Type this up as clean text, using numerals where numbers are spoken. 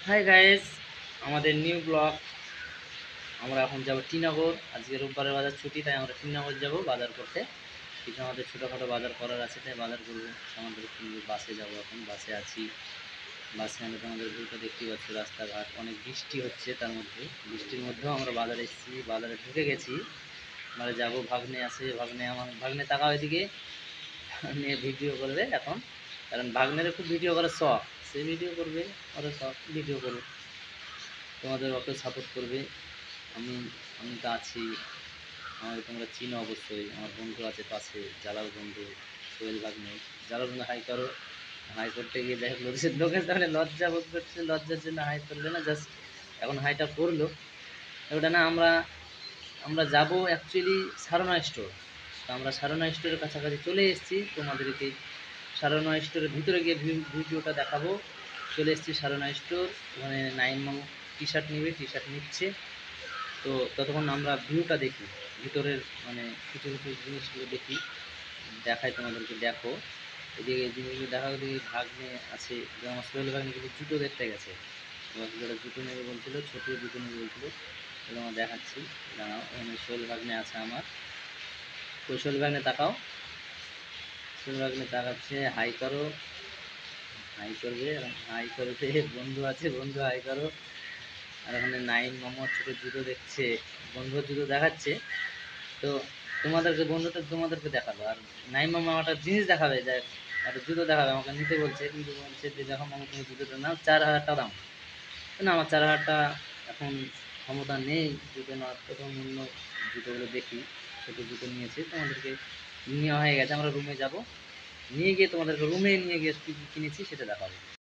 Hi guys, আমাদের new blog. আমরা এখন যাব টিনগর। আজকে রোববারের বাজার ছুটি, তাই আমরা টিনগর যাব বাজার করতে। কিছু আমাদের ছোটোখাটো বাজার করার আছে, তাই বাজার করবো। আমাদের বাসে যাব, এখন বাসে আছি। বাসে আমরা তোমাদের ভিউটা দেখতেই পাচ্ছ, রাস্তাঘাট অনেক বৃষ্টি হচ্ছে, তার মধ্যে বৃষ্টির মধ্যেও আমরা বাজারে এসেছি, বাজারে ঢুকে গেছি। মানে যাব, ভাগ্নে আছে, ভাগ্নে আমার ভাগ্নে তাকাও এদিকে, নিয়ে ভিডিও করবে এখন। কারণ ভাগ্নের খুব ভিডিও করার শখ, সে ভিডিও করবে, ওরা শখ ভিডিও করবে, তোমাদের ওকে সাপোর্ট করবে। আমি আমি তো আছি। আমাকে তোমরা চিনো অবশ্যই, আমার বন্ধু আছে পাশে, জালাল বন্ধু, সোহেল ভাগ্নে। জালাল বন্ধু হাই করো। হাই করতে গিয়ে দেখলো যে লোকের সামনে লজ্জা বোধ করছে, লজ্জার জন্য হাই করলে না, জাস্ট এখন হাইটা করলো। ওটা না, আমরা আমরা যাবো অ্যাকচুয়ালি সারনা স্টোর। তো আমরা সারনা স্টোরের কাছাকাছি চলে এসেছি, তোমাদেরকে সারনা স্টোরের ভিতরে গিয়ে ভিডিওটা দেখাবো। চলে এসেছি সারনা স্টোর, ওখানে নাইন মামু টি শার্ট নেবে, টি শার্ট নিচ্ছে। তো ততক্ষণ আমরা ভিউটা দেখি, ভিতরের মানে কিছু কিছু জিনিসগুলো দেখি, দেখাই তোমাদেরকে, দেখো। এদিকে এই জিনিসগুলো দেখা, ওদিকে ভাগ্নে আছে, যে আমার সোহেল ভাগ্নে কিন্তু জুতো দেখতে গেছে। এবার যেটা জুতো নেবে বলছিল, ছোটো জুতো নেবে বলছিল, সেটা আমার দেখাচ্ছি। দাঁড়াও, এখানে সোহেল ভাগ্নে আছে আমার। তো সোহেল ভাগ্নে তাকাও, সোহেল ভাগ্নে তাকাচ্ছে, হাই করো। হাই করবে, হাই করবে, বন্ধু আছে, বন্ধু হাই করো। আর ওখানে নাইম মোহাম্মদ ছোটো জুতো দেখছে, বন্ধুর জুতো দেখাচ্ছে। তো তোমাদেরকে বন্ধুটা তোমাদেরকে দেখালো, আর নাইম মামা একটা জিনিস দেখাবে, যে একটা জুতো দেখাবে, আমাকে নিতে বলছে, কিন্তু বলছে যে দেখো মামা, তুমি জুতোটা নাও, 4,000 টাকা দাম। না, আমার 4,000 টাকা এখন ক্ষমতা নেই জুতো নেওয়ার, প্রথম অন্য জুতোগুলো দেখি। ছোটো জুতো নিয়েছে, তোমাদেরকে নেওয়া হয়ে গেছে, আমরা রুমে যাব, নিয়ে গিয়ে তোমাদেরকে রুমে নিয়ে গিয়ে কী কী কিনেছি সেটা দেখাবো।